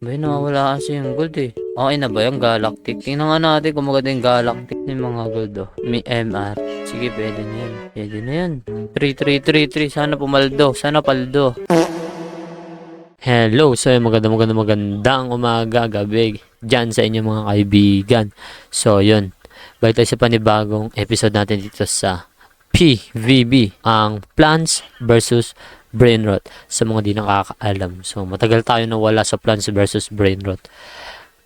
Bay, nawawala kasi yung gold eh. Okay na ba yung Galactic? Tingnan nga natin kung maganda yung Galactic. Yung mga gold oh. May MR. Sige, pwede na yan. Pwede na yan. 3333. Sana pumaldo. Sana paldo. Hello, so magandang umaga, gabi dyan sa inyo mga kaibigan. So yun, balik tayo sa panibagong episode natin dito sa PVB, ang Plants versus Brainrot. Sa mga di nakakaalam, so matagal tayo nawala sa Plants versus Brainrot.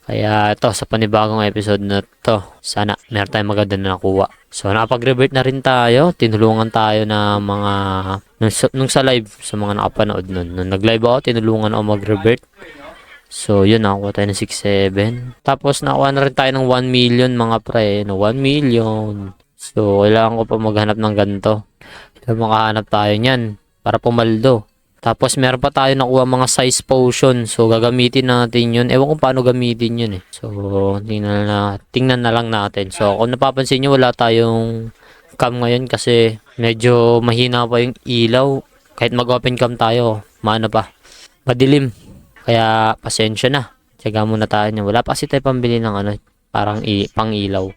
Kaya ito, sa panibagong episode na to, sana meron tayong maganda na nakuha. So, nakapag-revert na rin tayo. Tinulungan tayo na mga, nung sa live, sa mga nakapanood nun. Nung nag-live ako, tinulungan ako mag-revert. So, yun, nakakuha tayo ng 6-7. Tapos, nakuha na rin tayo ng 1 million, mga pre. No, 1 million. So, kailangan ko pa maghanap ng ganito. Kaya makahanap tayo niyan para pumaldo. Tapos meron pa tayo nakuha mga size potion. So gagamitin natin yun. Ewan ko paano gamitin yun eh. So tingnan na lang natin. So kung napapansin nyo, wala tayong cam ngayon kasi medyo mahina pa yung ilaw. Kahit mag-open cam tayo, maano pa, madilim. Kaya pasensya na. Tiyaga muna tayo niya. Wala pa kasi tayo pambili ng ano, parang pang ilaw.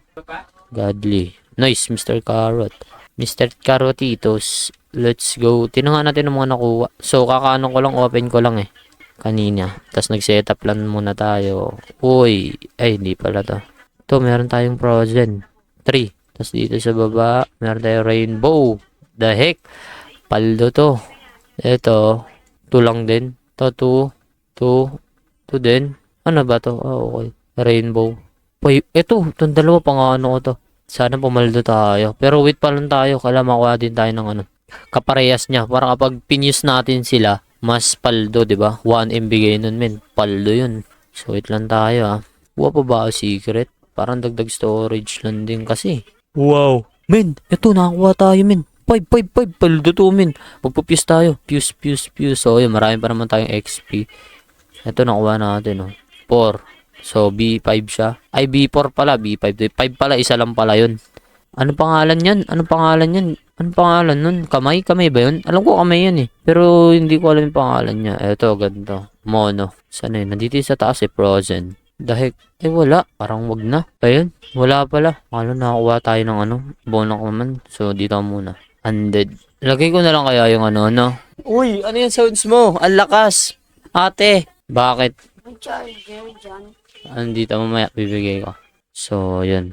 Godly. Nice, Mr. Carrot. Mr. Carrotitos. Let's go. Tinangan natin ng mga nakuha. So, kakaano ko lang, open ko lang eh. Kanina. Tapos nag-setup lang muna tayo. Uy. Ay, hindi pala to. Ito, meron tayong frozen. 3. Tapos dito sa baba, meron tayong rainbow. The heck? Paldo to. Ito. 2 lang din. Ito, 2. 2 din. Ano ba to? Oh, okay. Rainbow. Uy, ito. Itong dalawa pang ano ko to. Sana pumaldo tayo. Pero wait pa lang tayo. Kala makuha din tayo ng ano, kaparehas niya para kapag pinews natin sila mas paldo, di ba? 1M bigay nun, men, paldo yun. So wait lang tayo ah. Kuha pa ba secret? Parang dagdag storage lang din kasi. Wow, men, eto nakakuha tayo, men. 5 paldo to, men. Magpupuse tayo. Fuse. So yun, marami pa naman tayong XP. Eto nakuha natin, oh. 4. So B5 siya. Ay, B4 pala, B5. 5 pala, isa lang pala yun. Ano pangalan yan? Anong pangalan nun? Kamay ba yun? Alam ko kamay yan eh. Pero hindi ko alam yung pangalan niya. Eto, ganito. Mono. Sana yun? Nandito sa taas eh, frozen. Dahil, wala. Parang wag na. Ayun, wala pala. Akala nakakuha tayo ng ano. Bonok naman. So, dito muna. Undead. Lagay ko na lang kaya yung ano. Uy, ano yung sounds mo? Ang lakas. Ate. Bakit? Andito mamaya, bibigay ko. So, yun.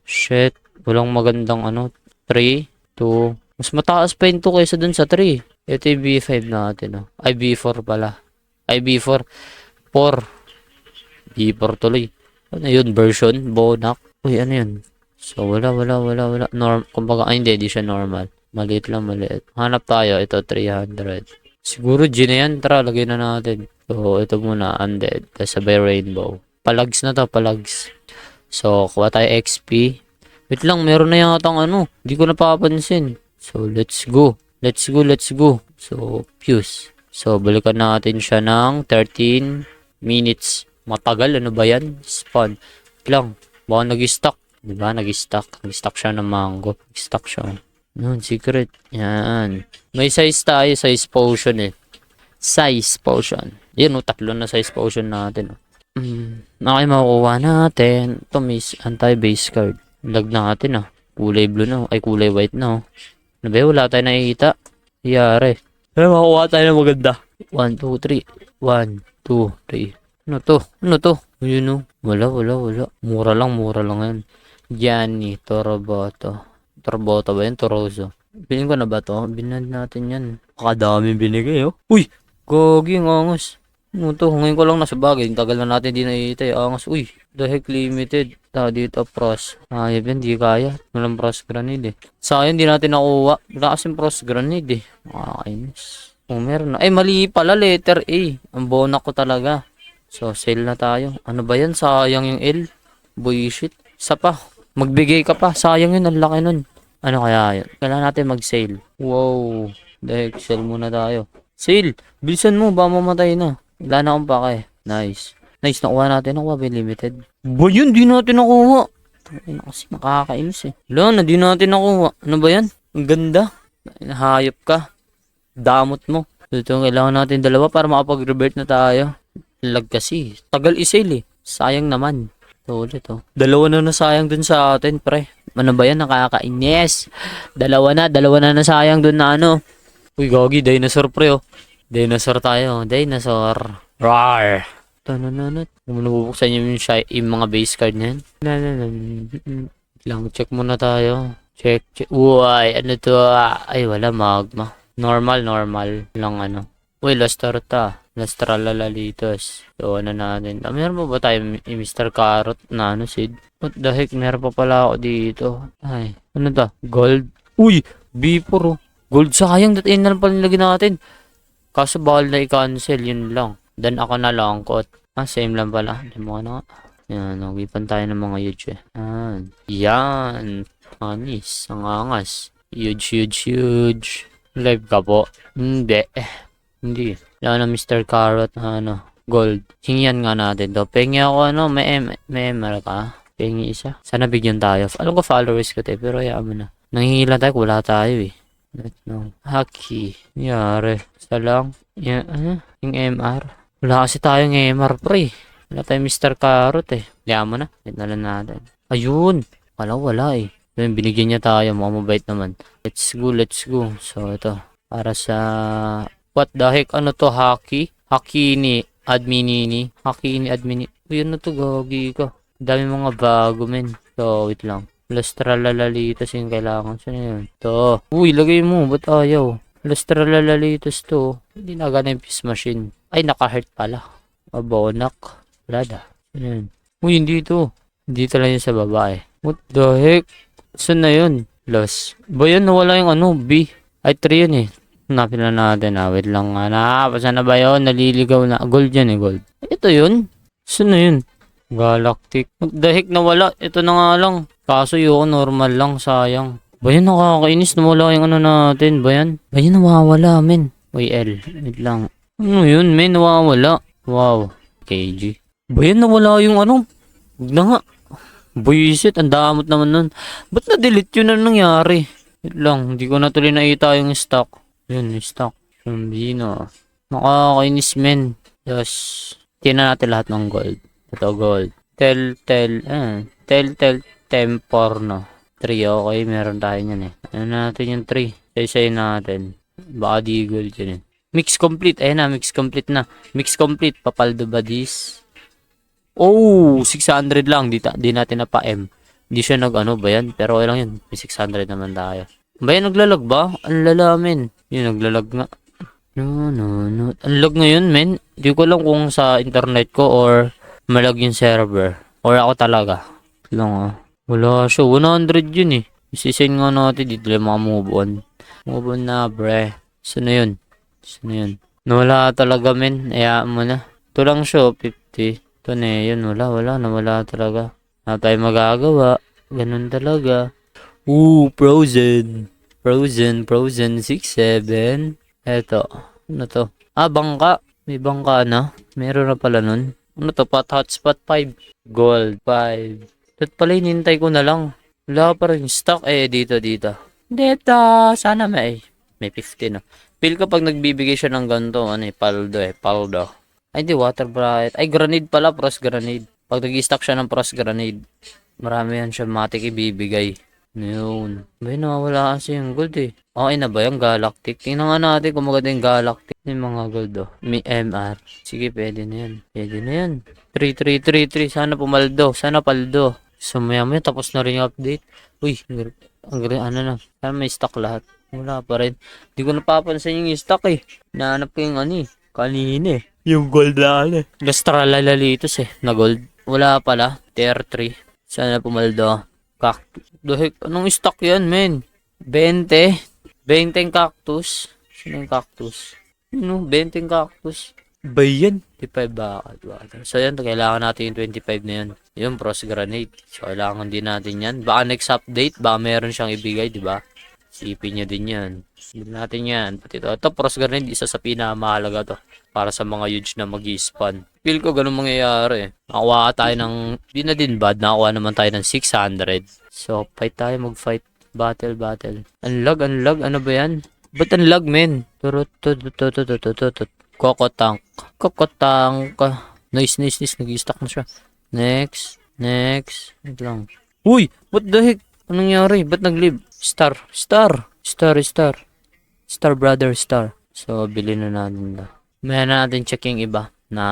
Shit. Walang magandang ano. 3, 2. Mas mataas pa yun to kaysa dun sa 3. Ito yung B5 natin. Oh. Ay, B4 pala. Ay, B4. 4. B4 tuloy. Ano yun? Version? Bonak. Uy, ano yun? So, wala. Kumbaga, hindi siya normal. Maliit. Hanap tayo. Ito, 300. Siguro G na yan. Tara, lagay na natin. So, ito muna. Undead. Tapos sabay rainbow. Palags na to. Palags. So, kuha tayo XP. Wait lang, meron na yatang ano. Hindi ko napapansin. So, let's go. So, fuse. So, balikan natin siya ng 13 minutes. Matagal, ano ba yan? Spawn. Wait lang, baka nag-stock. Diba, nag-stock. Nag-stock siya ng mango. Nag-stock siya. Yun, secret. Yan. May size tayo, size potion eh. Size potion. Yan, tatlo na size potion natin. Okay, makukuha natin. Ito, may anti-base card. Lag natin ah. Kulay blue na. Ay, kulay white na. Ano ba, wala tayo nakikita. Iyari. Makukuha tayo na maganda. 1, 2, 3. 1, 2, 3. Ano to? Yun o. Wala. Mura lang yan. Gianni, Toroboto. Toroboto ba yun? Torozo. Bilhin ko na ba to? Binad natin yan. Kadami binigay oh. Uy! Gogi, ang angas. Ano to? Ngayon ko lang nasa bagay. Tagal na natin di nakikita. Angas. Uy! The heck, limited. Dito pros. Ayun yan, di kaya. Walang pros grenade eh. Sayang, di natin nakuha. Wala kasing pros grenade eh. Makakainis. Meron na. Ay, mali pala. Letter A. Ang bonak ko talaga. So, sale na tayo. Ano ba yan? Sayang yung L. Bullshit. Isa pa. Magbigay ka pa. Sayang yun. Ang laki nun. Ano kaya yun? Kailangan natin mag-sale. Wow. The heck, sale muna tayo. Sale. Bilisan mo. Ba mamatay na. Wala na akong pake. Nice. Nakuha natin. Nakuha ba limited? Ba yun? Di natin nakuha. Kasi makakainis eh. Wala na, di natin nakuha. Ano ba yan? Ang ganda. Hayop ka. Damot mo. Ito, kailangan natin dalawa para makapag-revert na tayo. Lag kasi. Tagal i-sale eh. Sayang naman. Ito ulit oh. Dalawa na nasayang dun sa atin, pre. Ano ba yan? Nakakainis. Dalawa na nasayang dun na ano. Uy, gagi. Dinosaur, pre oh. Dinosaur tayo. Dinosaur. Rawr. Tanananat. Kung nabubuksan yung mga base card na yan. Lang, check muna tayo. Check. Uy, ano to? Ay, wala. Magma. Normal lang ano. Uy, Lastralalalitos. So, ano natin. Meron pa ba tayo Mr. Carrot na ano, Sid? What the heck? Meron pa pala ako dito. Ay, ano to? Gold. Uy, B4 oh. Gold sayang. Datiin na lang pala nilagyan natin. Kaso bawal na i-cancel. Yun lang. Then ako na langkot. Same lang pala. Di mo nga. Yan, nagipan tayo ng mga huge eh. Yan. Anis. Ang angas. Huge. Live ka po. Hindi. Hindi. Wala na Mr. Carrot na ano. Gold. Hingian nga natin to. Pengi ako ano. May MR ka. Pengi isa. Sana bigyan tayo. Alam ko followers ko tayo. Pero hayaan mo na. Nangingilan tayo. Wala tayo eh. No. Haki. Yari. Isa lang. Yan. Yung MR. Wala kasi tayong MR pre. Wala tayong Mr. Carrot eh. Hayaan mo na. Wait na lang natin. Ayun. Wala eh. Then, binigyan niya tayo. Mga mabait naman. Let's go. So, ito. Para sa... What the heck? Ano to? Haki? Hakini. Adminini. Hakini. Admini. Uy, ano to? Gagi ka. Dami mga bago, men. So, wait lang. Lastralalalitos yung kailangan. Saan yun? To. Uy, lagay mo. Ba't ayaw? Lastralalalitos to. Hindi na gana yung fist machine. Ay, naka-heart pala. Abonak. Wala da. Saan yun? Uy, hindi to. Dito lang yun sa babae. What the heck? Saan na yun? Loss. Ba yan? Nawala yung ano? B. Ay, 3 yun eh. Hanapin na natin. Wait lang nga na. Saan na ba yun? Naliligaw na. Gold yan eh, gold. Ito yun. Saan na yun? Galactic. What the heck? Nawala. Ito na nga lang. Kaso yun, normal lang. Sayang. Ba yan? Nakakainis. Nawala yung ano natin. Ba yan? Nawawala, men. Uy, L. Wait lang. Ano yun, men? Nawawala. Wow. KG. Ba yan? Nawala yung ano? Huwag na nga. Buisit, ang damot naman nun. Ba't na-delete yun? Ano nangyari? Wait lang, hindi ko na tuloy nakita yung stock. Yun, yung stock. Sumbino. Nakakainis, men. Yes. Tingnan natin lahat ng gold. Ito, gold. Telltale Tempor, no. 3, okay. Meron tayo yan eh. Ano natin yung 3? Say natin. Baka di gold yun eh. Mix complete. Ayan na, mix complete na. Mix complete. Papaldo ba this? Oh, 600 lang. Di natin na pa-M. Hindi siya nag-ano ba yan? Pero okay lang yun. May 600 naman tayo. Ba yan naglalag ba? Ang lalamin. Yun, naglalag nga. No. Ang lag ngayon, men. Hindi ko alam kung sa internet ko or malag yung server. Or ako talaga. Lang Wala siya. 100 yun eh. Isisend nga natin dito lang mga move on. Move on na, bre. Saan na yun? Nawala talaga, men. Hayaan mo na. Ito lang siya, 50. Ito na yun, wala, nawala talaga. Wala tayo magagawa. Ganun talaga. Frozen 6-7. Eto, ano to? Bangka. May bangka na. Meron na pala nun. Ano to? Hotspot 5. Gold 5. Ito pala hinintay ko na lang. Wala pa rin stock. Dito. Sana may 50 na. Feel ko pag nagbibigay siya ng ganito, paldo. Ay, di, water bright. Ay, grenade pala, frost grenade. Pag nag-i-stack siya ng frost grenade, marami yan siya matik ibibigay. Yun. Bay, nawawala kasi yung gold eh. Okay na ba yung galactic? Tingnan nga natin kung maganda yung galactic. Yung mga gold oh. May MR. Sige, pwede na yan. 3. Sana pumaldo. Sana paldo. So, maya tapos na rin yung update. Uy, ano na. Sana may stock lahat. Wala pa rin. Di ko napapansin yung stock eh. Nahanap ko yung kanina eh. Yung gold na Lastralalalitos eh. Na gold. Wala pala. Tier 3. Sana pumaldo. The heck? Anong stock yan, men? 20 yung cactus. Sino yung cactus? 20 yung cactus. Ba yan? 25 bakal. So yan, kailangan natin yung 25 na yan. Yung frost grenade. So kailangan din natin yan. Baka next update, baka meron siyang ibigay, di ba? Sipin niya din yan. Sipin natin yan. Pati ito frost grenade, isa sa pinakamahalaga to. Para sa mga huge na mag-i-spawn. Feel ko ganun mangyayari. Nakuha tayo ng, di na din bad, nakuha naman tayo ng 600. So, fight tayo, mag-fight. Battle. Unlag, ano ba yan? Ba't unlag, men? Kokotang. Nice. Nag-i-stack na siya. Next. Wait lang. Uy! What the heck? Anong nangyari? Ba't nag-leave? Star, brother, star. So, bilhin na natin na. May na natin check yung iba na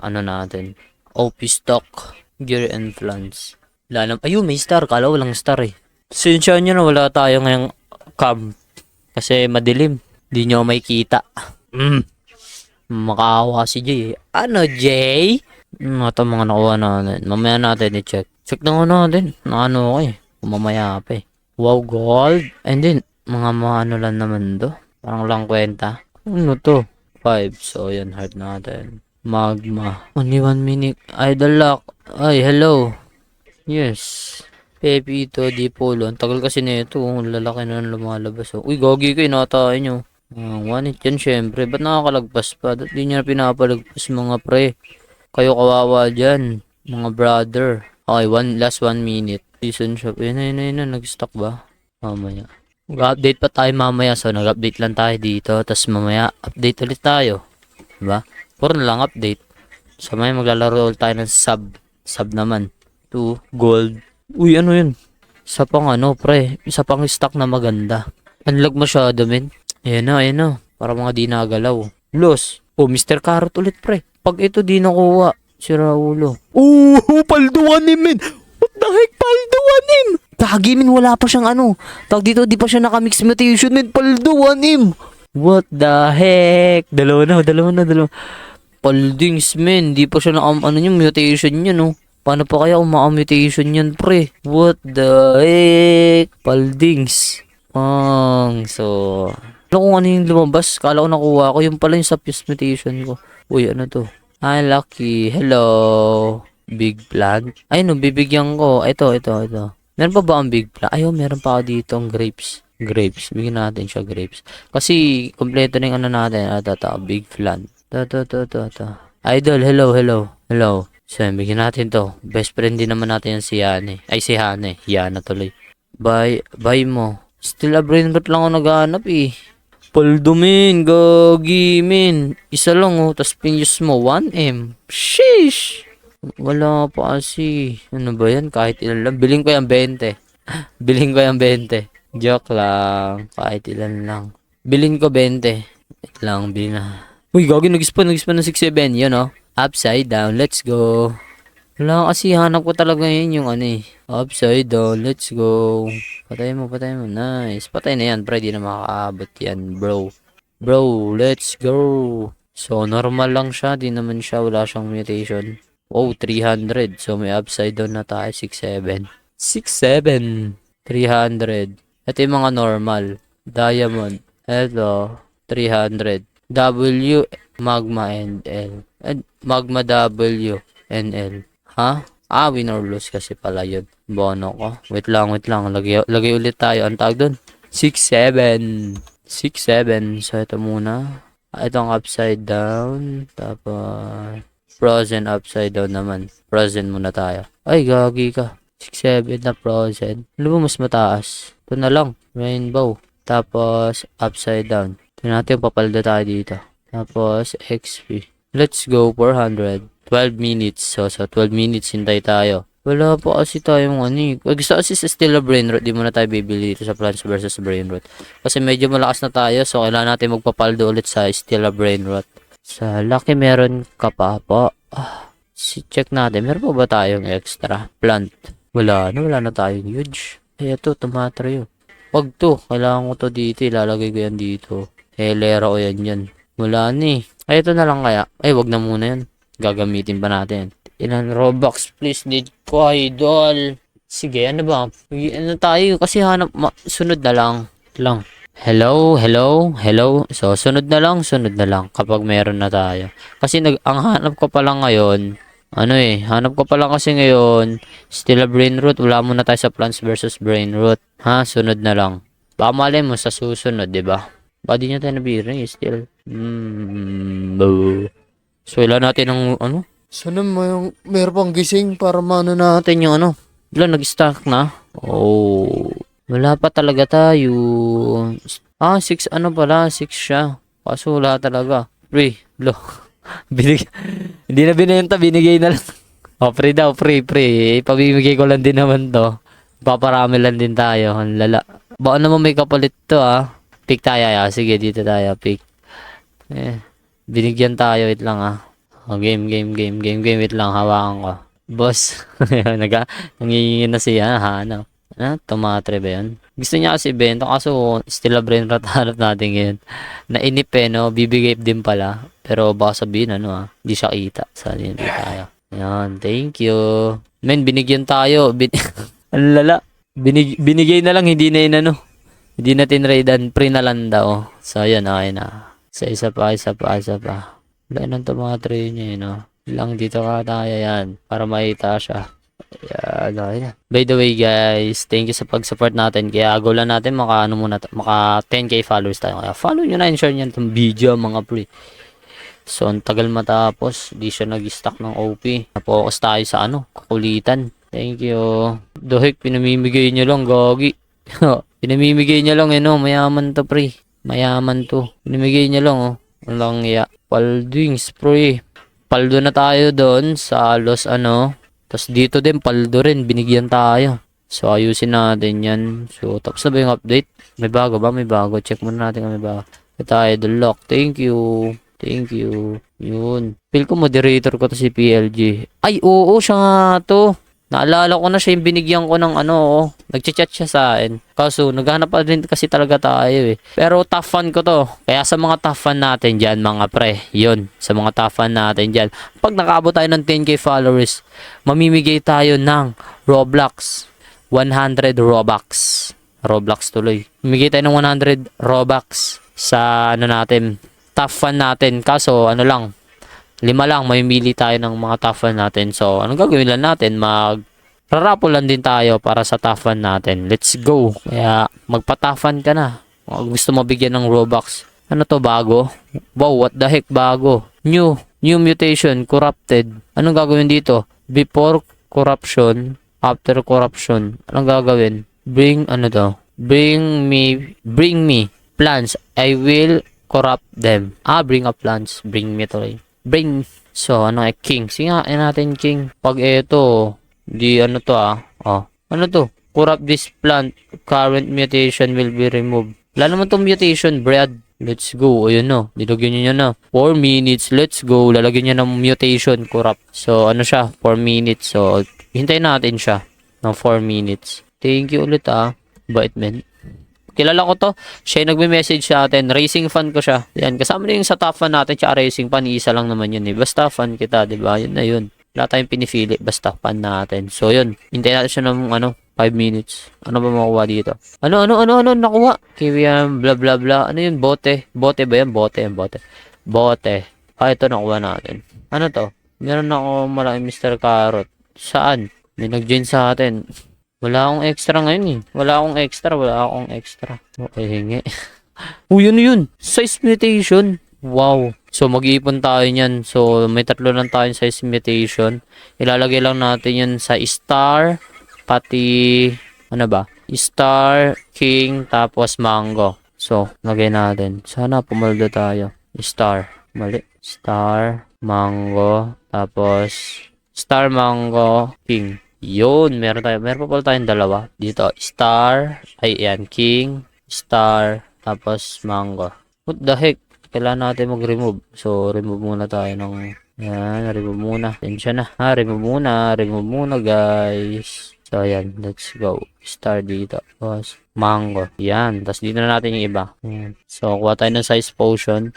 ano natin. OP stock, gear and plans. Ayun, may star. Kala walang star eh. Sinsya nyo na wala tayo ngayong cam. Kasi madilim. Di nyo makikita. Makaawa si Jay eh. Ano, Jay? Ito mga nakuha natin. Mamaya natin i-check. Check na nga natin. Ano ako eh. Mamaya pa eh. Wow, gold. And then, mga ano lang naman to. Parang lang kwenta. Ano to? 5. So, yan. Heart natin. Magma. Only 1 minute. Idol lock. Ay, hello. Yes. Pepito, di polo. Ang tagal kasi nito. Ang lalaki na lumalabas. Oh. Uy, gogi ko. Inatayin nyo. 1 hit yan syempre. Ba't nakakalagpas pa? Ba't di nyo na pinapalagpas mga pre? Kayo kawawa dyan. Mga brother. Okay, last 1 minute. Season shop. Yun na. Nag-stock ba? Mamaya. Mag-update pa tayo mamaya. So, nag-update lang tayo dito. Tapos mamaya, update ulit tayo. Diba? Puro na lang update. So, mamaya maglalaro ulit tayo ng sub. Sub naman. 2. Gold. Uy, ano yun? Isa pang pre. Isa pang stock na maganda. Unlock masyado, men. Ayan na. Para mga di nagalaw. Los. Oh, Mr. Carrot ulit, pre. Pag ito di nakuha, si Raulo. Palduanim, men. What the heck, palduanim? Gagi, men, wala pa siyang Tag dito, di pa siya naka-mix mutation, men. Palduanim. What the heck? Dalawa na. Paldings, men. Di pa siya yung mutation niya, no? Paano pa kaya kung maka-mutation yan, pre? What the heck? Paldings. So, ano kung ano yung lumabas? Kala ko nakuha ko. Yung pala yung sa mutation ko. Uy, ano to? Lucky. Hello. Big plant. Ay, no, bibigyan ko. Ito. Meron pa ba ang big plant? Ayaw, meron pa ako dito ang grapes. Bigyan natin siya grapes. Kasi, kompleto na yung natin. Big plant. Idol, hello. So, bigyan natin to. Best friend din naman natin yan si Hane. Ay, si Hane. Yana tuloy. Buy mo. Still a brain rot lang ako naghahanap eh. Paldumin, gagi, min. Isa lang tas pinyos mo, 1M. Sheesh! Wala pa kasi. Ano ba yan? Kahit ilan lang. Biling ko yung 20. Joke lang. Kahit ilan lang. Bilhin ko 20. Wait lang, bilhin na. Uy, gagi, nag-spawn ng 6-7. Yun, Upside down, let's go. Wala kasi, hanap ko talaga yun yung Upside down, let's go. Patay mo. Nice. Patay na yan, pre. Di na makakaabot yan, bro. Let's go. So, normal lang siya. Di naman siya. Wala siyang mutation. Oh, 300. So, may upside down na tayo. 6-7. 300. Ito yung mga normal. Diamond. Ito. 300. W, Magma, and L. Magma W, and L. Ha? Win or lose kasi pala yun. Bono ko. Wait lang. Lagay ulit tayo. Ang tawag dun? 6-7. So, ito muna. Ito ang upside down. Tapos, frozen upside down naman. Frozen muna tayo. Ay, gagi ka. 6-7 na frozen. Ano ba mas mataas? Ito na lang. Rainbow. Tapos, upside down. Ito natin, papalda tayo dito. Tapos, XP. Let's go, 400. 12 minutes. So 12 minutes, hintay tayo. Wala pa kasi tayong gusto kasi sa Steel Brain Rot, di muna tayo bibili dito sa Plants vs Brain Rot. Kasi medyo malakas na tayo, so kailangan natin magpapaldo ulit sa Steel Brain Rot. Sa Lucky meron ka pa po. Check natin, meron pa ba tayong extra plant? Wala na tayong huge. Ito, tomato yun. Pag to, kailangan ko to dito, ilalagay ko yan dito. Lera ko yan. Wala Ay, ito na lang kaya. Ay, wag na muna yan. Gagamitin pa natin. Ilan Robux, please, need ko, idol. Sige, ano ba? Ano tayo? Kasi sunod na lang. Hello. So, sunod na lang. Kapag meron na tayo. Kasi ang hanap ko pa lang ngayon, hanap ko pa lang kasi ngayon, Still a Brain Root. Wala muna tayo sa Plants vs Brain Root. Sunod na lang. Baka malay mo sa susunod, diba? Baka di nyo tayo nabira still. So, ilan natin ang Sana meron pang gising para maano natin yung Wala, nag-stack na. Oh. Wala pa talaga tayo. 6 pala. 6 siya. Kaso wala talaga. Binig Hindi na binenta, binigay na lang. Oh, free daw, free. Ipamimigay ko lang din naman to. Paparami lang din tayo. Ang lala. Baka naman may kapalit to ah. Pick tayo ah. Sige, dito tayo. Pick. Binigyan tayo. Wait lang ah. Oh, game. Wait lang. Hawakan ko. Boss. Nangingi na siya. Ano? Tomatre ba yun? Gusto niya kasi ibenta. Kaso, still a brain rot hanap natin ngayon. Nainip no? Bibigay din pala. Pero baka sabihin hindi siya kita. Saan hindi tayo. Yan, thank you. Men, binigyan tayo. Ang lala. Binigay na lang, hindi na Hindi na tinradean, pre na lang daw. So, yan, okay na. Isa pa. Wala nang mga tray niya, Lang dito ka tayo, yan. Para makita siya. Yan, okay na. By the way, guys, thank you sa pag-support natin. Kaya, go lang natin, maka 10k followers tayo. Kaya, follow nyo na and share nyo itong video, mga pre. So, ang tagal matapos. Di siya nag-stack ng OP. Napokus tayo sa kakulitan. Thank you. Dohik, pinamimigay nyo lang, gagi. Pinamimigay nyo lang, mayaman to, pre. Mayaman to. Pinamimigay nyo lang, Walang iya. Paldings, pre. Paldo na tayo doon sa Los, Tapos dito din, paldo rin. Binigyan tayo. So, ayusin natin yan. So, tapos na ba yung update? May bago ba? May bago. Check muna natin kung may bago. Ito tayo, the lock. Thank you. Yun. Feel ko moderator ko to si PLG. Ay, oo, siya nga to. Naalala ko na siya yung binigyan ko ng nagchat-chat siya sa akin. Kaso, naghanap pa rin kasi talaga tayo eh. Pero tough fun ko to. Kaya sa mga tough fun natin dyan, mga pre. Yun, sa mga tough fun natin dyan. Pag nakaabot tayo ng 10k followers, mamimigay tayo ng Roblox. 100 Robux. Roblox tuloy. Mamimigay tayo ng 100 Robux sa natin. Tough fun natin. Kaso, 5 lang. Mamimili tayo ng mga tough fun natin. So, anong gagawin lang natin? Rarapo lang din tayo para sa tough fun natin. Let's go. Kaya, magpa-tough fun ka na. Kung gusto mo bigyan ng Robux. Ano to, bago? Wow, what the heck, bago? New mutation, corrupted. Anong gagawin dito? Before corruption, after corruption. Anong gagawin? Bring me plants. I will corrupt them. Bring up plants. Bring me to. Bring. So, king. Sige nga, natin king. Pag ito, ano to? Corrupt this plant. Current mutation will be removed. Wala naman tong mutation, Brad. Let's go. Ayun nilagyan niya na. 4 minutes. Let's go. Lalagyan niya ng mutation, corrupt. So, 4 minutes. So, hintayin natin siya ng 4 minutes. Thank you ulit Bait men. Kilala ko to. Siya yung nagme-message sa atin. Racing fan ko siya. Yan. Kasama na yung sa top fan natin. Tsaka racing fan. Isa lang naman yun Basta fan kita. Diba? Yun na yun. Wala tayong pinifili. Basta fan natin. So yun. Hintayin natin siya ng 5 minutes. Ano ba makuha dito? Ano? Nakuha. Kiwiam. Blah blah blah. Ano yun? Bote. Bote ba yan? Bote. Ito nakuha natin. Ano to? Meron ako malaking Mr. Carrot. Saan? May nag-join sa atin. Wala akong extra ngayon Wala akong extra. Okay, hingi. Yun yun. Size mutation. Wow. So, mag-iipon tayo niyan. So, may 3 lang tayong size mutation. Ilalagay lang natin yun sa star, pati, star, king, tapos mango. So, lagay natin. Sana pumaldo tayo. Star. Mali. Star, mango, tapos, star, mango, king. Yun, meron pa pala tayong 2 dito. Star, king, star, tapos mango. What the heck? Kailangan natin mag-remove. So, remove muna tayo ng remove muna. Tensya na. Remove muna guys. So, ayan, let's go. Star dito. Tapos, mango. Yan. Tapos, dito na natin yung iba. Ayan. So, kuha tayo ng size potion.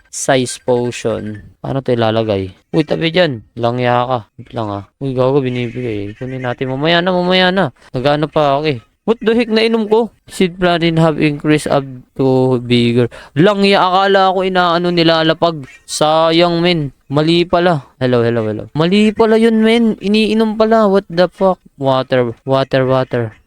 Paano ito ilalagay? Uy, tabi dyan. Langya ka. Wait lang Uy, gago, binibigay. Kunin natin. Mamaya na. Nagano pa ako What the heck, nainom ko? Seed planting have increased up to bigger. Langya, akala ko nilalapag. Sayang, men. Mali pala. Hello. Mali pala yun, men. Iniinom pala. What the fuck? Water.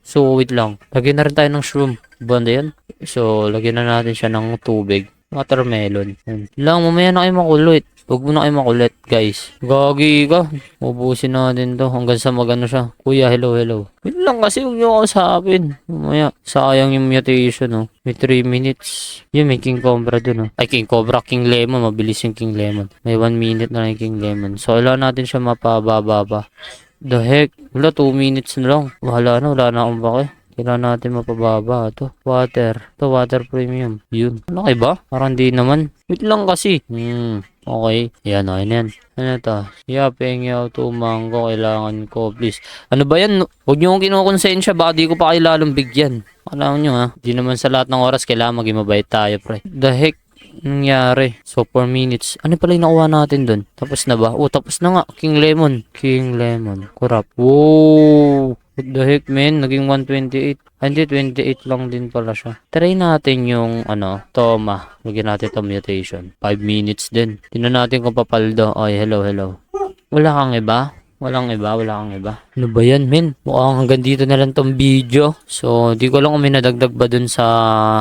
So, wait lang. Lagyan na rin tayo ng shroom. Banda yan? So, lagyan na natin siya ng tubig. Watermelon. Lang, mamaya na kayo makuloy. Huwag mo na kayo makulit, guys. Gagi ka. Ubusin natin to hanggang sa magano siya. Kuya, hello, hello. Wait lang kasi huwag niyo kausapin. Mamaya, sayang yung mutation, oh. May 3 minutes. Yun, may King Cobra dun, oh. Ay, King Cobra, King Lemon. Mabilis yung King Lemon. May 1 minute na yung King Lemon. So, kailangan natin siya mapababa. The heck? Wala, 2 minutes na lang. Wala na akong baki. Kailangan natin mapababa. Ito, water. Ito, water premium. Yun. Ano kayo ba? Parang di naman. Wait lang kasi. Okay. Yan, okay na yan. Ano to? Yapeng yaw to mango. Kailangan ko, please. Ano ba yan? Huwag niyo akong kinukonsensya. Baka di ko pa kayo lalong bigyan. Alam nyo ha. Di naman sa lahat ng oras kailangan maging mabait tayo, pre. The heck? Nangyari. So, 4 minutes. Ano pala yung nakuha natin dun? Tapos na ba? Oh, tapos na nga. King Lemon. King Lemon. Kurap. Wow! What the heck, man? Naging 128. Hindi, 28 lang din pala siya. Try natin yung, Toma. Lagyan natin ito mutation. 5 minutes din. Tingnan natin kung papaldo. Ay, hello, hello. Wala kang iba? Wala kang iba. Ano ba yan, men? Mukhang hanggang dito na lang tong video. So, di ko lang kung may nadagdag ba dun sa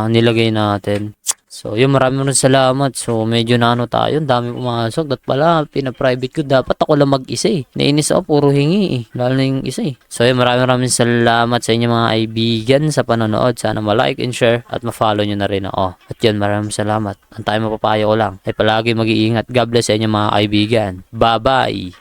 nilagay natin. So, yun, maraming salamat. So, medyo tayo. Ang dami pumasok. Dat pala, pina-private ko. Dapat ako lang mag-isa eh. Nainis ako, puro hingi eh. Lalo na yung isa eh. So, yun, maraming salamat sa inyo mga kaibigan sa panonood. Sana ma-like and share at ma-follow nyo na rin ako. At yun, maraming salamat. Ang tayo mapapayo ko lang. Ay palagi mag-iingat. God bless sa inyo mga kaibigan. Bye-bye!